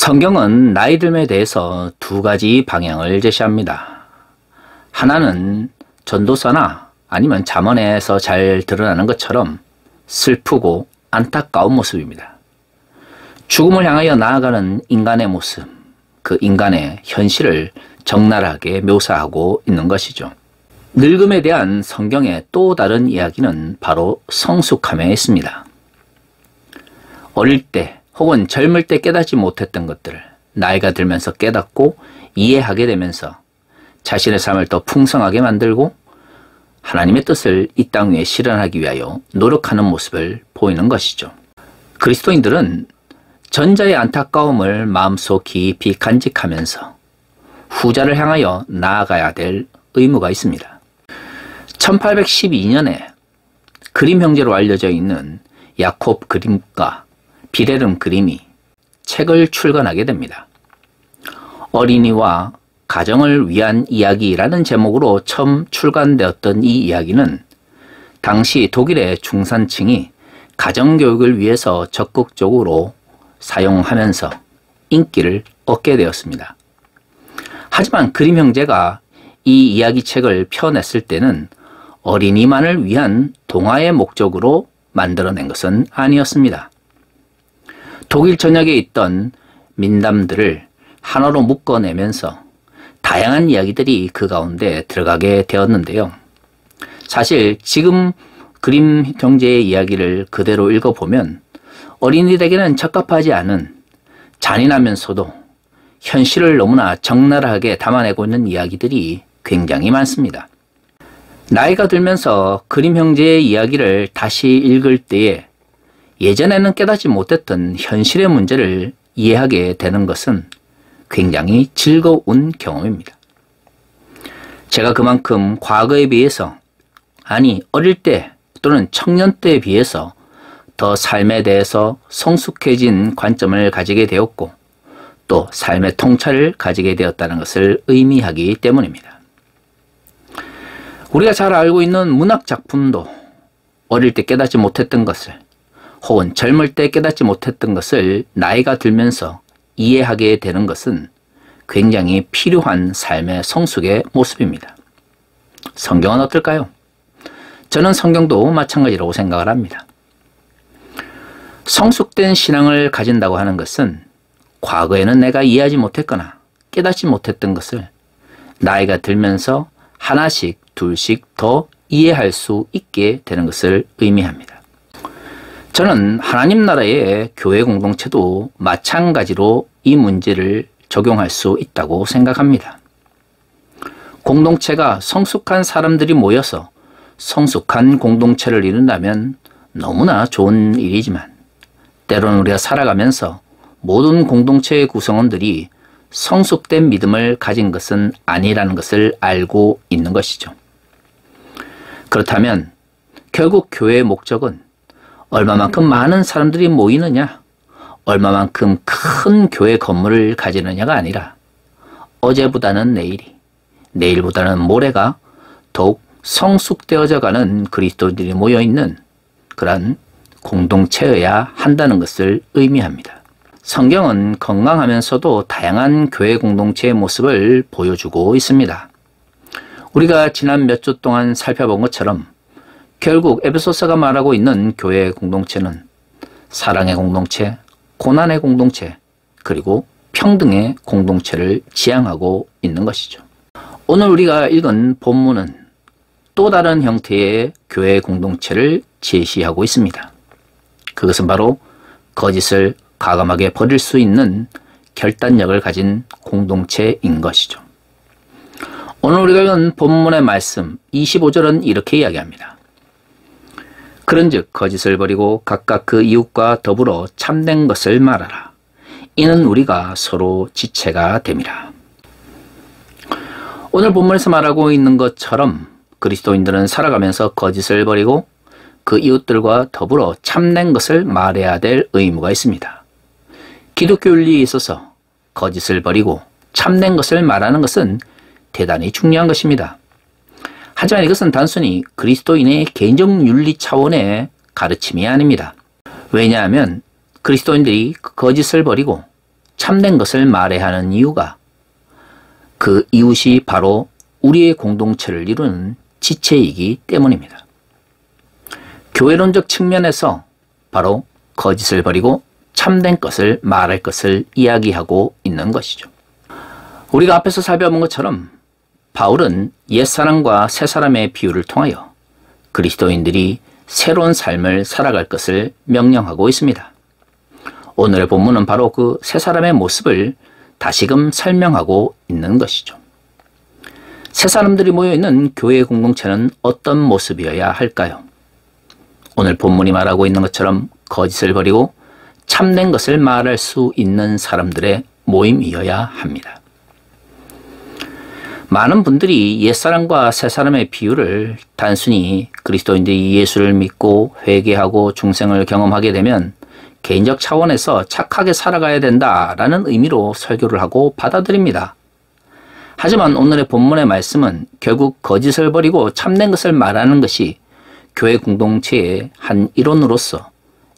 성경은 나이 듦에 대해서 두 가지 방향을 제시합니다. 하나는 전도서나 아니면 잠언에서 잘 드러나는 것처럼 슬프고 안타까운 모습입니다. 죽음을 향하여 나아가는 인간의 모습, 그 인간의 현실을 적나라하게 묘사하고 있는 것이죠. 늙음에 대한 성경의 또 다른 이야기는 바로 성숙함에 있습니다. 어릴 때 혹은 젊을 때 깨닫지 못했던 것들을 나이가 들면서 깨닫고 이해하게 되면서 자신의 삶을 더 풍성하게 만들고 하나님의 뜻을 이 땅 위에 실현하기 위하여 노력하는 모습을 보이는 것이죠. 그리스도인들은 전자의 안타까움을 마음속 깊이 간직하면서 후자를 향하여 나아가야 될 의무가 있습니다. 1812년에 그림 형제로 알려져 있는 야콥 그림과 빌헤름 그림이 책을 출간하게 됩니다. 어린이와 가정을 위한 이야기라는 제목으로 처음 출간되었던 이 이야기는 당시 독일의 중산층이 가정교육을 위해서 적극적으로 사용하면서 인기를 얻게 되었습니다. 하지만 그림 형제가 이 이야기책을 펴냈을 때는 어린이만을 위한 동화의 목적으로 만들어낸 것은 아니었습니다. 독일 전역에 있던 민담들을 하나로 묶어내면서 다양한 이야기들이 그 가운데 들어가게 되었는데요. 사실 지금 그림 형제의 이야기를 그대로 읽어보면 어린이들에게는 적합하지 않은 잔인하면서도 현실을 너무나 적나라하게 담아내고 있는 이야기들이 굉장히 많습니다. 나이가 들면서 그림 형제의 이야기를 다시 읽을 때에 예전에는 깨닫지 못했던 현실의 문제를 이해하게 되는 것은 굉장히 즐거운 경험입니다. 제가 그만큼 과거에 비해서, 아니 어릴 때 또는 청년 때에 비해서 더 삶에 대해서 성숙해진 관점을 가지게 되었고 또 삶의 통찰을 가지게 되었다는 것을 의미하기 때문입니다. 우리가 잘 알고 있는 문학 작품도 어릴 때 깨닫지 못했던 것을 혹은 젊을 때 깨닫지 못했던 것을 나이가 들면서 이해하게 되는 것은 굉장히 필요한 삶의 성숙의 모습입니다. 성경은 어떨까요? 저는 성경도 마찬가지라고 생각을 합니다. 성숙된 신앙을 가진다고 하는 것은 과거에는 내가 이해하지 못했거나 깨닫지 못했던 것을 나이가 들면서 하나씩 둘씩 더 이해할 수 있게 되는 것을 의미합니다. 저는 하나님 나라의 교회 공동체도 마찬가지로 이 문제를 적용할 수 있다고 생각합니다. 공동체가 성숙한 사람들이 모여서 성숙한 공동체를 이룬다면 너무나 좋은 일이지만 때로는 우리가 살아가면서 모든 공동체의 구성원들이 성숙된 믿음을 가진 것은 아니라는 것을 알고 있는 것이죠. 그렇다면 결국 교회의 목적은 얼마만큼 많은 사람들이 모이느냐, 얼마만큼 큰 교회 건물을 가지느냐가 아니라 어제보다는 내일이, 내일보다는 모레가 더욱 성숙되어져 가는 그리스도인들이 모여있는 그런 공동체여야 한다는 것을 의미합니다. 성경은 건강하면서도 다양한 교회 공동체의 모습을 보여주고 있습니다. 우리가 지난 몇 주 동안 살펴본 것처럼 결국 에베소서가 말하고 있는 교회 공동체는 사랑의 공동체, 고난의 공동체, 그리고 평등의 공동체를 지향하고 있는 것이죠. 오늘 우리가 읽은 본문은 또 다른 형태의 교회 공동체를 제시하고 있습니다. 그것은 바로 거짓을 과감하게 버릴 수 있는 결단력을 가진 공동체인 것이죠. 오늘 우리가 읽은 본문의 말씀 25절은 이렇게 이야기합니다. 그런즉 거짓을 버리고 각각 그 이웃과 더불어 참된 것을 말하라. 이는 우리가 서로 지체가 됨이라. 오늘 본문에서 말하고 있는 것처럼 그리스도인들은 살아가면서 거짓을 버리고 그 이웃들과 더불어 참된 것을 말해야 될 의무가 있습니다. 기독교 윤리에 있어서 거짓을 버리고 참된 것을 말하는 것은 대단히 중요한 것입니다. 하지만 이것은 단순히 그리스도인의 개인적 윤리 차원의 가르침이 아닙니다. 왜냐하면 그리스도인들이 거짓을 버리고 참된 것을 말해야 하는 이유가 그 이웃이 바로 우리의 공동체를 이루는 지체이기 때문입니다. 교회론적 측면에서 바로 거짓을 버리고 참된 것을 말할 것을 이야기하고 있는 것이죠. 우리가 앞에서 살펴본 것처럼 바울은 옛사람과 새사람의 비유를 통하여 그리스도인들이 새로운 삶을 살아갈 것을 명령하고 있습니다. 오늘의 본문은 바로 그 새사람의 모습을 다시금 설명하고 있는 것이죠. 새사람들이 모여있는 교회 공동체는 어떤 모습이어야 할까요? 오늘 본문이 말하고 있는 것처럼 거짓을 버리고 참된 것을 말할 수 있는 사람들의 모임이어야 합니다. 많은 분들이 옛사람과 새사람의 비유를 단순히 그리스도인들이 예수를 믿고 회개하고 중생을 경험하게 되면 개인적 차원에서 착하게 살아가야 된다라는 의미로 설교를 하고 받아들입니다. 하지만 오늘의 본문의 말씀은 결국 거짓을 버리고 참된 것을 말하는 것이 교회 공동체의 한 일원으로서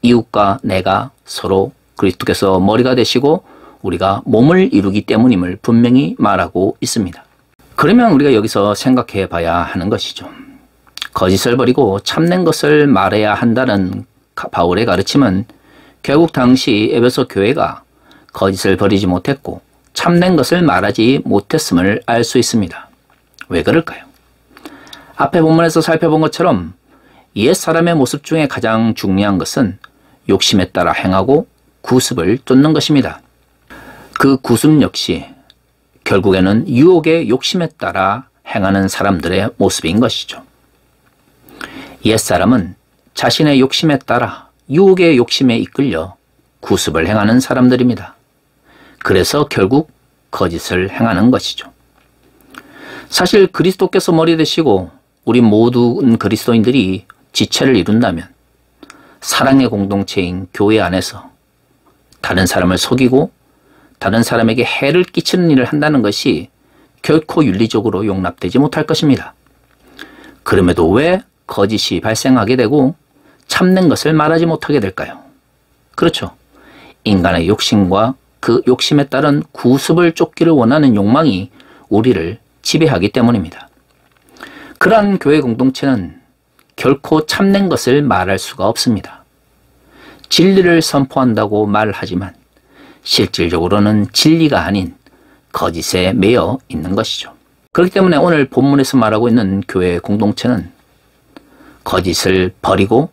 이웃과 내가 서로 그리스도께서 머리가 되시고 우리가 몸을 이루기 때문임을 분명히 말하고 있습니다. 그러면 우리가 여기서 생각해 봐야 하는 것이죠. 거짓을 버리고 참된 것을 말해야 한다는 바울의 가르침은 결국 당시 에베소 교회가 거짓을 버리지 못했고 참된 것을 말하지 못했음을 알 수 있습니다. 왜 그럴까요? 앞에 본문에서 살펴본 것처럼 옛사람의 모습 중에 가장 중요한 것은 욕심에 따라 행하고 구습을 쫓는 것입니다. 그 구습 역시 결국에는 유혹의 욕심에 따라 행하는 사람들의 모습인 것이죠. 옛사람은 자신의 욕심에 따라 유혹의 욕심에 이끌려 구습을 행하는 사람들입니다. 그래서 결국 거짓을 행하는 것이죠. 사실 그리스도께서 머리 되시고 우리 모든 그리스도인들이 지체를 이룬다면 사랑의 공동체인 교회 안에서 다른 사람을 속이고 다른 사람에게 해를 끼치는 일을 한다는 것이 결코 윤리적으로 용납되지 못할 것입니다. 그럼에도 왜 거짓이 발생하게 되고 참된 것을 말하지 못하게 될까요? 그렇죠. 인간의 욕심과 그 욕심에 따른 구습을 쫓기를 원하는 욕망이 우리를 지배하기 때문입니다. 그러한 교회 공동체는 결코 참된 것을 말할 수가 없습니다. 진리를 선포한다고 말하지만 실질적으로는 진리가 아닌 거짓에 매여 있는 것이죠. 그렇기 때문에 오늘 본문에서 말하고 있는 교회 공동체는 거짓을 버리고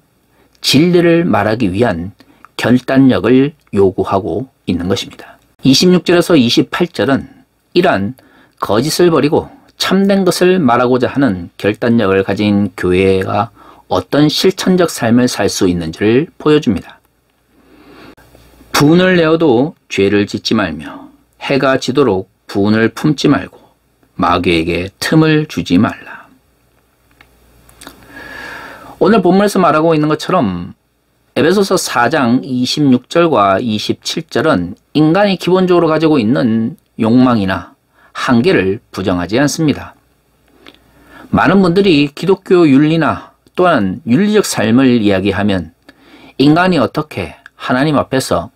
진리를 말하기 위한 결단력을 요구하고 있는 것입니다. 26절에서 28절은 이러한 거짓을 버리고 참된 것을 말하고자 하는 결단력을 가진 교회가 어떤 실천적 삶을 살 수 있는지를 보여줍니다. 분을 내어도 죄를 짓지 말며 해가 지도록 분을 품지 말고 마귀에게 틈을 주지 말라. 오늘 본문에서 말하고 있는 것처럼 에베소서 4장 26절과 27절은 인간이 기본적으로 가지고 있는 욕망이나 한계를 부정하지 않습니다. 많은 분들이 기독교 윤리나 또한 윤리적 삶을 이야기하면 인간이 어떻게 하나님 앞에서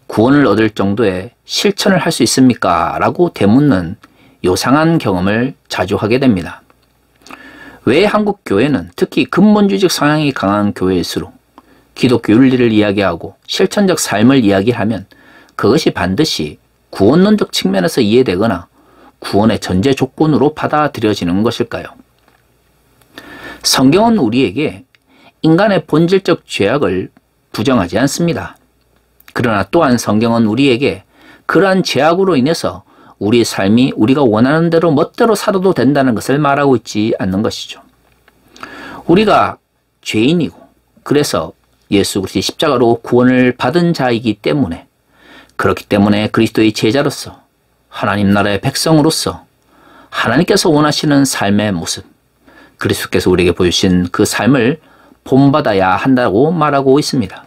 구원을 얻을 정도의 실천을 할 수 있습니까? 라고 되묻는 요상한 경험을 자주 하게 됩니다. 왜 한국 교회는 특히 근본주의적 성향이 강한 교회일수록 기독교 윤리를 이야기하고 실천적 삶을 이야기하면 그것이 반드시 구원론적 측면에서 이해되거나 구원의 전제 조건으로 받아들여지는 것일까요? 성경은 우리에게 인간의 본질적 죄악을 부정하지 않습니다. 그러나 또한 성경은 우리에게 그러한 죄악으로 인해서 우리의 삶이 우리가 원하는 대로 멋대로 살아도 된다는 것을 말하고 있지 않는 것이죠. 우리가 죄인이고 그래서 예수 그리스도의 십자가로 구원을 받은 자이기 때문에 그렇기 때문에 그리스도의 제자로서 하나님 나라의 백성으로서 하나님께서 원하시는 삶의 모습, 그리스도께서 우리에게 보여주신 그 삶을 본받아야 한다고 말하고 있습니다.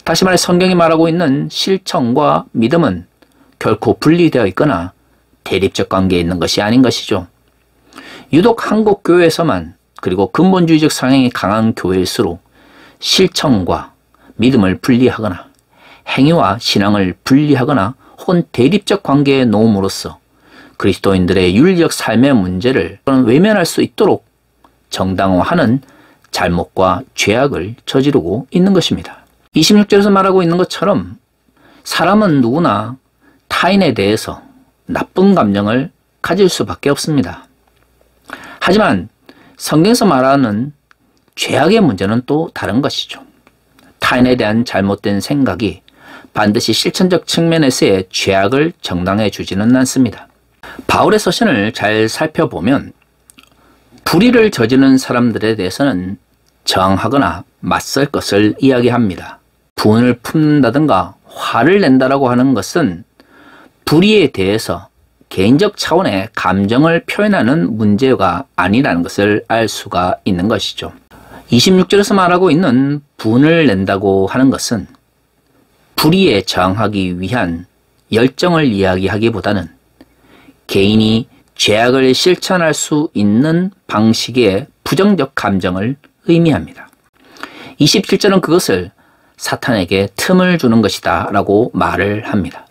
다시 말해 성경이 말하고 있는 실천과 믿음은 결코 분리되어 있거나 대립적 관계에 있는 것이 아닌 것이죠. 유독 한국 교회에서만 그리고 근본주의적 성향이 강한 교회일수록 실천과 믿음을 분리하거나 행위와 신앙을 분리하거나 혹은 대립적 관계에 놓음으로써 그리스도인들의 윤리적 삶의 문제를 외면할 수 있도록 정당화하는 잘못과 죄악을 저지르고 있는 것입니다. 26절에서 말하고 있는 것처럼 사람은 누구나 타인에 대해서 나쁜 감정을 가질 수밖에 없습니다. 하지만 성경에서 말하는 죄악의 문제는 또 다른 것이죠. 타인에 대한 잘못된 생각이 반드시 실천적 측면에서의 죄악을 정당해 주지는 않습니다. 바울의 서신을 잘 살펴보면 불의를 저지르는 사람들에 대해서는 저항하거나 맞설 것을 이야기합니다. 분을 품는다든가 화를 낸다라고 하는 것은 불의에 대해서 개인적 차원의 감정을 표현하는 문제가 아니라는 것을 알 수가 있는 것이죠. 26절에서 말하고 있는 분을 낸다고 하는 것은 불의에 저항하기 위한 열정을 이야기하기보다는 개인이 죄악을 실천할 수 있는 방식의 부정적 감정을 의미합니다. 27절은 그것을 사탄에게 틈을 주는 것이다 라고 말을 합니다.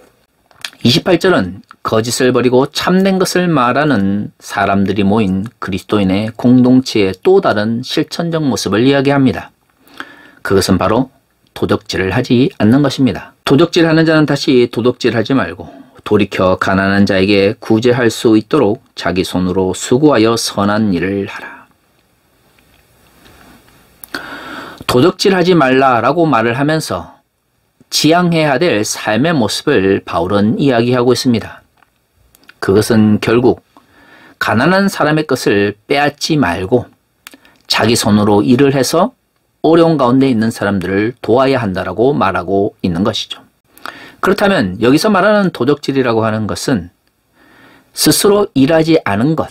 28절은 거짓을 버리고 참된 것을 말하는 사람들이 모인 그리스도인의 공동체의 또 다른 실천적 모습을 이야기합니다. 그것은 바로 도적질을 하지 않는 것입니다. 도적질하는 자는 다시 도둑질하지 말고 돌이켜 가난한 자에게 구제할 수 있도록 자기 손으로 수고하여 선한 일을 하라. 도둑질하지 말라라고 말을 하면서 지향해야 될 삶의 모습을 바울은 이야기하고 있습니다. 그것은 결국 가난한 사람의 것을 빼앗지 말고 자기 손으로 일을 해서 어려운 가운데 있는 사람들을 도와야 한다라고 말하고 있는 것이죠. 그렇다면 여기서 말하는 도적질이라고 하는 것은 스스로 일하지 않은 것,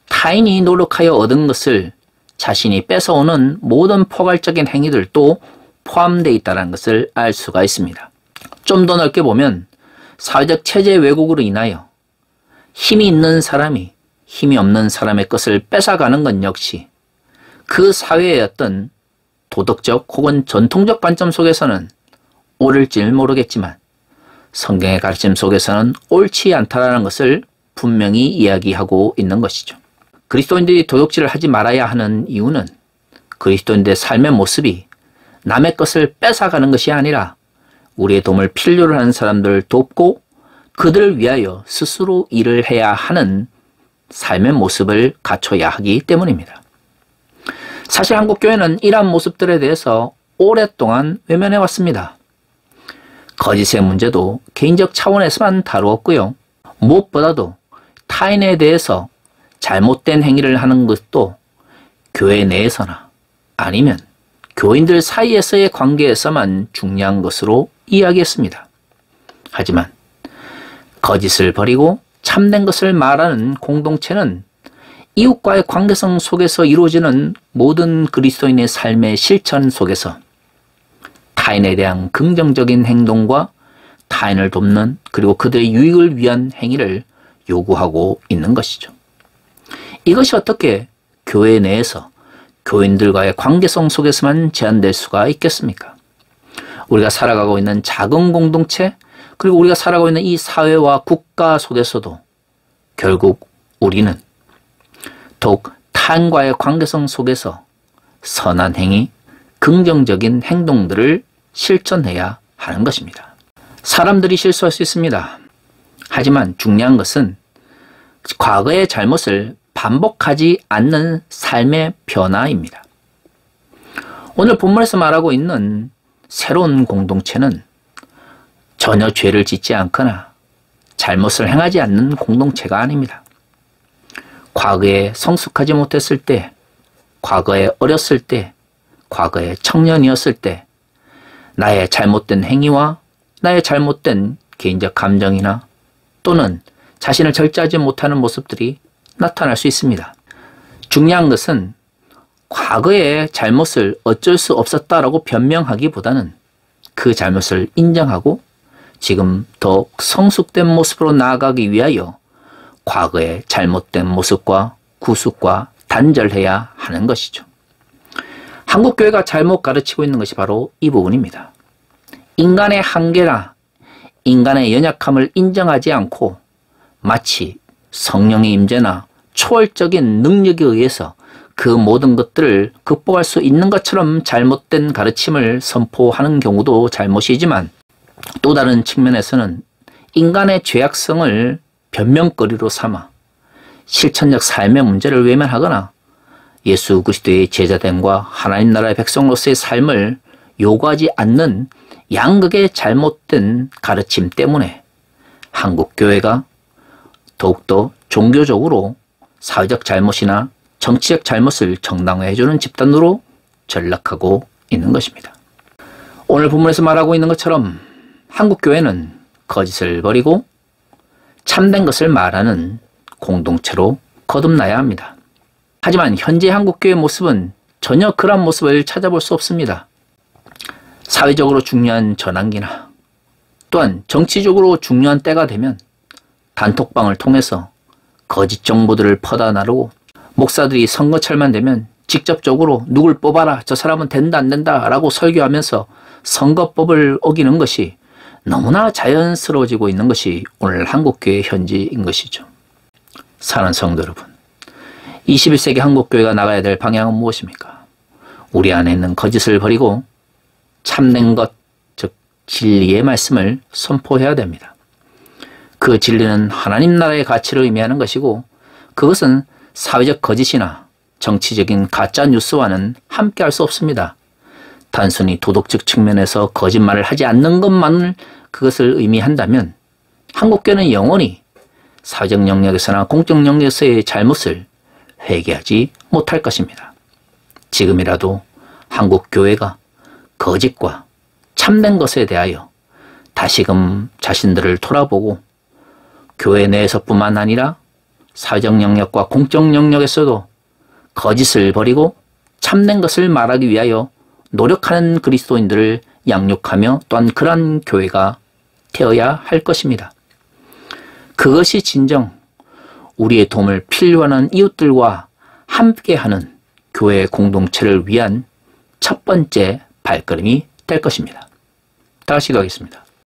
타인이 노력하여 얻은 것을 자신이 뺏어오는 모든 포괄적인 행위들도 포함되어 있다는 것을 알 수가 있습니다. 좀 더 넓게 보면 사회적 체제 왜곡으로 인하여 힘이 있는 사람이 힘이 없는 사람의 것을 뺏어가는 것 역시 그 사회의 어떤 도덕적 혹은 전통적 관점 속에서는 옳을지 모르겠지만 성경의 가르침 속에서는 옳지 않다라는 것을 분명히 이야기하고 있는 것이죠. 그리스도인들이 도둑질을 하지 말아야 하는 이유는 그리스도인들의 삶의 모습이 남의 것을 뺏어가는 것이 아니라 우리의 도움을 필요로 하는 사람들을 돕고 그들을 위하여 스스로 일을 해야 하는 삶의 모습을 갖춰야 하기 때문입니다. 사실 한국 교회는 이러한 모습들에 대해서 오랫동안 외면해 왔습니다. 거짓의 문제도 개인적 차원에서만 다루었고요. 무엇보다도 타인에 대해서 잘못된 행위를 하는 것도 교회 내에서나 아니면 교인들 사이에서의 관계에서만 중요한 것으로 이야기했습니다. 하지만 거짓을 버리고 참된 것을 말하는 공동체는 이웃과의 관계성 속에서 이루어지는 모든 그리스도인의 삶의 실천 속에서 타인에 대한 긍정적인 행동과 타인을 돕는 그리고 그들의 유익을 위한 행위를 요구하고 있는 것이죠. 이것이 어떻게 교회 내에서 교인들과의 관계성 속에서만 제한될 수가 있겠습니까? 우리가 살아가고 있는 작은 공동체 그리고 우리가 살아가고 있는 이 사회와 국가 속에서도 결국 우리는 더욱 타인과의 관계성 속에서 선한 행위, 긍정적인 행동들을 실천해야 하는 것입니다. 사람들이 실수할 수 있습니다. 하지만 중요한 것은 과거의 잘못을 반복하지 않는 삶의 변화입니다. 오늘 본문에서 말하고 있는 새로운 공동체는 전혀 죄를 짓지 않거나 잘못을 행하지 않는 공동체가 아닙니다. 과거에 성숙하지 못했을 때, 과거에 어렸을 때, 과거에 청년이었을 때 나의 잘못된 행위와 나의 잘못된 개인적 감정이나 또는 자신을 절제하지 못하는 모습들이 나타날 수 있습니다. 중요한 것은 과거의 잘못을 어쩔 수 없었다라고 변명하기보다는 그 잘못을 인정하고 지금 더 성숙된 모습으로 나아가기 위하여 과거의 잘못된 모습과 구습과 단절해야 하는 것이죠. 한국교회가 잘못 가르치고 있는 것이 바로 이 부분입니다. 인간의 한계나 인간의 연약함을 인정하지 않고 마치 성령의 임재나 초월적인 능력에 의해서 그 모든 것들을 극복할 수 있는 것처럼 잘못된 가르침을 선포하는 경우도 잘못이지만, 또 다른 측면에서는 인간의 죄악성을 변명거리로 삼아 실천적 삶의 문제를 외면하거나 예수 그리스도의 제자됨과 하나님 나라의 백성으로서의 삶을 요구하지 않는 양극의 잘못된 가르침 때문에 한국 교회가 더욱더 종교적으로 사회적 잘못이나 정치적 잘못을 정당화해주는 집단으로 전락하고 있는 것입니다. 오늘 본문에서 말하고 있는 것처럼 한국 교회는 거짓을 버리고 참된 것을 말하는 공동체로 거듭나야 합니다. 하지만 현재 한국 교회의 모습은 전혀 그런 모습을 찾아볼 수 없습니다. 사회적으로 중요한 전환기나 또한 정치적으로 중요한 때가 되면 단톡방을 통해서 거짓 정보들을 퍼다 나르고, 목사들이 선거철만 되면 직접적으로 누굴 뽑아라, 저 사람은 된다 안 된다 라고 설교하면서 선거법을 어기는 것이 너무나 자연스러워지고 있는 것이 오늘 한국교회의 현지인 것이죠. 사랑하는 성도 여러분, 21세기 한국교회가 나가야 될 방향은 무엇입니까? 우리 안에 있는 거짓을 버리고 참된 것, 즉 진리의 말씀을 선포해야 됩니다. 그 진리는 하나님 나라의 가치를 의미하는 것이고, 그것은 사회적 거짓이나 정치적인 가짜 뉴스와는 함께 할 수 없습니다. 단순히 도덕적 측면에서 거짓말을 하지 않는 것만을 그것을 의미한다면 한국교회는 영원히 사회적 영역에서나 공적 영역에서의 잘못을 회개하지 못할 것입니다. 지금이라도 한국교회가 거짓과 참된 것에 대하여 다시금 자신들을 돌아보고 교회 내에서뿐만 아니라 사회적 영역과 공적 영역에서도 거짓을 버리고 참된 것을 말하기 위하여 노력하는 그리스도인들을 양육하며 또한 그러한 교회가 되어야 할 것입니다. 그것이 진정 우리의 도움을 필요하는 이웃들과 함께하는 교회 공동체를 위한 첫 번째 발걸음이 될 것입니다. 다시 가겠습니다.